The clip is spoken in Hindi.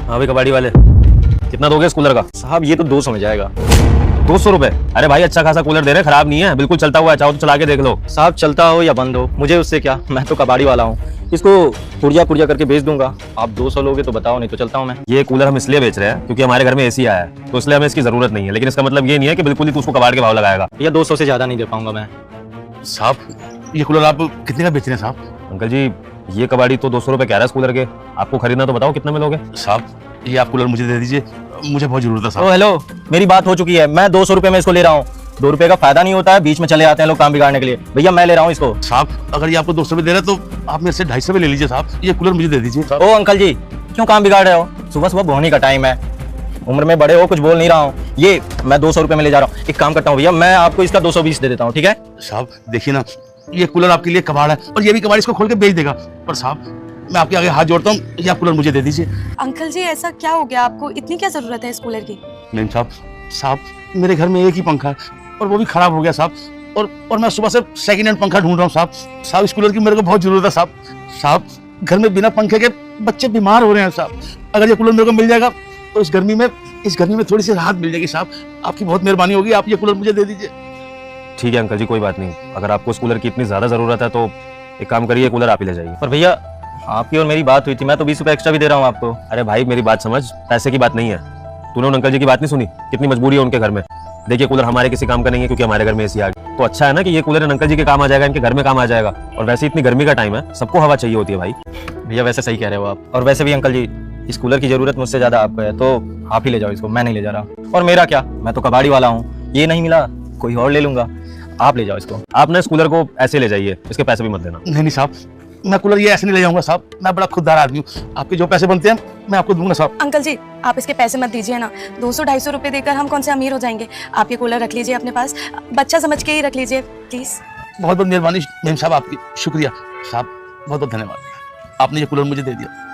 हाँ भाई कबाड़ी वाले, कितना दोगे इस कूलर का? साहब ये तो 200 में जाएगा। 200 रुपए? अरे भाई अच्छा खासा कूलर दे रहे हैं, खराब नहीं है, बिल्कुल चलता हुआ है, चाहो तो चला के देख लो। साहब चलता हो या बंद हो मुझे उससे क्या, मैं तो कबाड़ी वाला हूँ, इसको पुर्जा पुर्जा करके बेच दूंगा। आप 200 लोगे तो बताओ, नहीं तो चलता हूँ मैं। ये कूलर हम इसलिए बेच रहे हैं क्योंकि हमारे घर में एसी आया है, तो इसलिए हमें इसकी जरूरत नहीं है, लेकिन इसका मतलब ये नहीं है कि बिल्कुल ही तू उसको कबाड़ के भाव लगाएगा। या 200 से ज्यादा नहीं दे पाऊंगा मैं। साहब ये कूलर आप कितने का बेच रहे हैं साहब? अंकल जी ये कबाड़ी तो 200 रुपए कह रहा है इस कूलर के, आपको खरीदना तो बताओ कितने में लोगे? साहब ये आप कूलर मुझे दे दीजिए, मुझे बहुत जरूरत है ओ साहब। हेलो, मेरी बात हो चुकी है, मैं 200 रुपए में इसको ले रहा हूँ। 2 रुपए का फायदा नहीं होता है, बीच में चले आते हैं लोग काम बिगाड़ने के लिए। भैया मैं ले रहा हूँ इसको। साहब अगर ये आपको 200 रुपए दे रहे हैं तो आप मेरे से 250 रुपए ले लीजिए साहब, ये कूलर मुझे दे दीजिए साहब। ओ अंकल जी क्यों काम बिगाड़ रहे हो? सुबह सुबह बोहनी का टाइम है, उम्र में बड़े हो, कुछ बोल नहीं रहा हूँ। ये मैं 200 रुपए में ले जा रहा हूँ। एक काम करता हूँ भैया, मैं आपको इसका 220 दे देता हूँ, ठीक है? साहब देखिए ना, ये कूलर आपके लिए कबाड़ है और ये भी कबाड़ इसको खोल के बेच देगा, पर साहब मैं आपके आगे हाथ जोड़ता हूँ, ये आप कूलर मुझे दे दीजिए। अंकल जी ऐसा क्या हो गया आपको, इतनी क्या जरूरत है इस कूलर की? नहीं साहब, साहब मेरे घर में एक ही पंखा है और वो भी खराब हो गया साहब, और मैं सुबह से सेकंड हैंड पंखा ढूंढ रहा हूँ साहब। साहब इस कूलर की मेरे को बहुत जरूरत है साहब। साहब घर में बिना पंखे के बच्चे बीमार हो रहे हैं साहब, अगर ये कूलर मेरे को मिल जाएगा तो इस गर्मी में थोड़ी सी राहत मिल जाएगी साहब। आपकी बहुत मेहरबानी होगी, आप ये कूलर मुझे दे दीजिए। ठीक है अंकल जी कोई बात नहीं, अगर आपको इस कूलर की इतनी ज्यादा जरूरत है तो एक काम करिए, कूलर आप ही ले जाइए। पर भैया आपकी और मेरी बात हुई थी, मैं तो 20 रुपए एक्स्ट्रा भी दे रहा हूँ आपको। अरे भाई मेरी बात समझ, पैसे की बात नहीं है। तूने उन अंकल जी की बात नहीं सुनी, कितनी मजबूरी है उनके घर में। देखिए कूलर हमारे किसी काम का नहीं है क्योंकि हमारे घर में एसी आ गया, तो अच्छा है ना कि ये कूलर अंकल जी के काम आ जाएगा, इनके घर में काम आ जाएगा। और वैसे इतनी गर्मी का टाइम है, सबको हवा चाहिए होती है भाई। भैया वैसे सही कह रहे हो आप, और वैसे भी अंकल जी इस कूलर की जरूरत मुझसे ज्यादा आपको है, तो आप ही ले जाओ इसको, मैं नहीं ले जा रहा। और मेरा क्या, मैं तो कबाड़ी वाला हूँ, ये नहीं मिला कोई और ले लूंगा, आप ले जाओ इसको। आप ना इस कूलर को ऐसे ले जाइए, इसके पैसे भी मत देना। नहीं साहब, मैं कूलर ये ऐसे नहीं ले जाऊंगा साहब, मैं बड़ा खुददार आदमी हूँ, आपके जो पैसे बनते हैं मैं आपको दूंगा साहब। अंकल जी आप इसके पैसे मत दीजिए ना, 200-250 रुपए देकर हम कौन से अमीर हो जाएंगे। आप ये कूलर रख लीजिए अपने पास, बच्चा समझ के ही रख लीजिए प्लीज। बहुत बहुत मेहरबानी मेम साहब आपकी, शुक्रिया साहब, बहुत बहुत धन्यवाद, आपने ये कूलर मुझे दे दिया।